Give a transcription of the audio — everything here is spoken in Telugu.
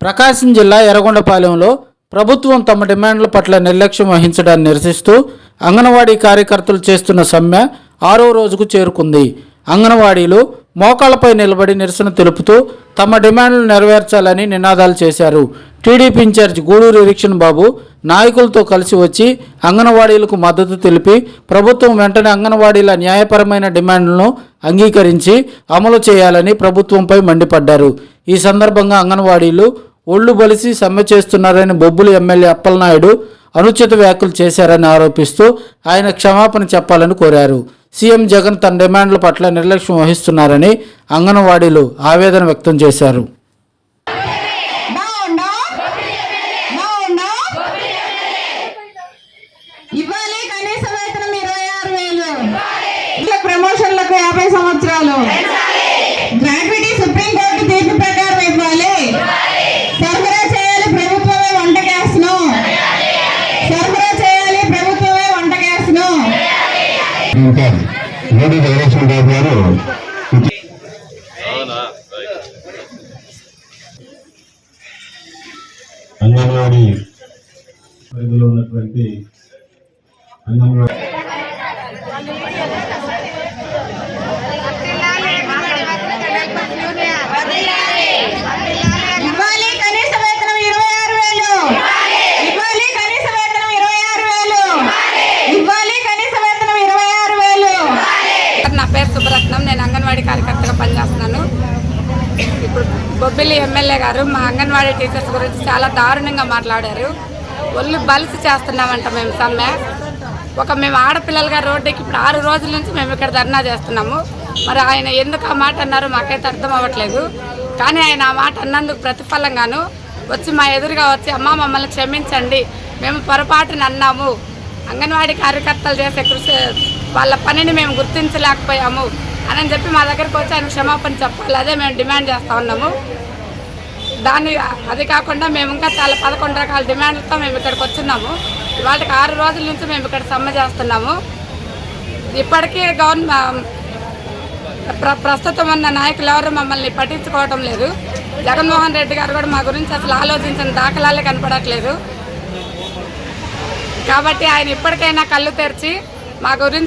ప్రకాశం జిల్లా ఎర్రగొండపాలెంలో ప్రభుత్వం తమ డిమాండ్ల పట్ల నిర్లక్ష్యం వహించడాన్ని నిరసిస్తూ అంగన్వాడీ కార్యకర్తలు చేస్తున్న సమ్మె 6వ రోజుకు చేరుకుంది. అంగన్వాడీలు మోకాళ్లపై నిలబడి నిరసన తెలుపుతూ తమ డిమాండ్లు నెరవేర్చాలని నినాదాలు చేశారు. టీడీపీ ఇన్ఛార్జ్ గూడూరు ఎరిక్షన్ బాబు నాయకులతో కలిసి వచ్చి అంగన్వాడీలకు మద్దతు తెలిపి ప్రభుత్వం వెంటనే అంగన్వాడీల న్యాయపరమైన డిమాండ్లను అంగీకరించి అమలు చేయాలని ప్రభుత్వంపై మండిపడ్డారు. ఈ సందర్భంగా అంగన్వాడీలు ఒళ్ళు బలిసి సమ్మె చేస్తున్నారని బొబ్బులి ఎమ్మెల్యే అప్పలనాయుడు అనుచిత వ్యాఖ్యలు చేశారని ఆరోపిస్తూ ఆయన క్షమాపణ చెప్పాలని కోరారు. సీఎం జగన్ తన డిమాండ్ల పట్ల నిర్లక్ష్యం వహిస్తున్నారని అంగన్వాడీలు ఆవేదన వ్యక్తం చేశారు. ప్రమోషన్లకు 50 సంవత్సరాలు, గ్రాట్యుటీ సుప్రీంకోర్టు తీర్పు ప్రకారం ఇవ్వాలి. సరఫరా చేయాలి ప్రభుత్వమే వంట గ్యాస్ను, సరఫరా చేయాలి ప్రభుత్వమే వంట గ్యాస్ను. అంగన్వాడీ పరిధిలో ఉన్నటువంటి అంగన్వాడీ ఇవ్వాలి కనీస వేతనం 26,000, ఇవ్వాలి కనీస వేతనం 26,000, ఇవ్వాలి కనీస వేతనం 26,000. నా పేరు సుబ్బరత్నం. నేను అంగన్వాడీ కార్యకర్తగా పనిచేస్తున్నాను. ఇప్పుడు బొబ్బిలి ఎమ్మెల్యే గారు మా అంగన్వాడీ టీచర్స్ గురించి చాలా దారుణంగా మాట్లాడారు. ఒళ్ళు బలిసి చేస్తున్నామంట మేము సమ్మె. మేము ఆడపిల్లలుగా రోడ్డుకి ఇప్పుడు 6 రోజుల నుంచి మేము ఇక్కడ ధర్నా చేస్తున్నాము. మరి ఆయన ఎందుకు ఆ మాట అన్నారో మాకైతే అర్థం అవ్వట్లేదు. కానీ ఆయన ఆ మాట అన్నందుకు ప్రతిఫలంగాను వచ్చి మా ఎదురుగా వచ్చి అమ్మ మమ్మల్ని క్షమించండి, మేము పొరపాటున అన్నాము, అంగన్వాడీ కార్యకర్తలు చేసే కృషి వాళ్ళ పనిని మేము గుర్తించలేకపోయాము అని చెప్పి మా దగ్గరకు వచ్చి ఆయన క్షమాపణ చెప్పాలి. అదే మేము డిమాండ్ చేస్తూ ఉన్నాము. అది కాకుండా మేము ఇంకా చాలా 11 రకాల డిమాండ్లతో మేము ఇక్కడికి వచ్చున్నాము. వాటికి 6 రోజుల నుంచి మేము ఇక్కడ సమ్మె చేస్తున్నాము. ఇప్పటికీ ప్రస్తుతం ఉన్న నాయకులు ఎవరు మమ్మల్ని పట్టించుకోవటం లేదు. జగన్మోహన్ రెడ్డి గారు కూడా మా గురించి అసలు ఆలోచించిన దాఖలాలే కనపడట్లేదు. కాబట్టి ఆయన ఇప్పటికైనా కళ్ళు తెరిచి మా గురించి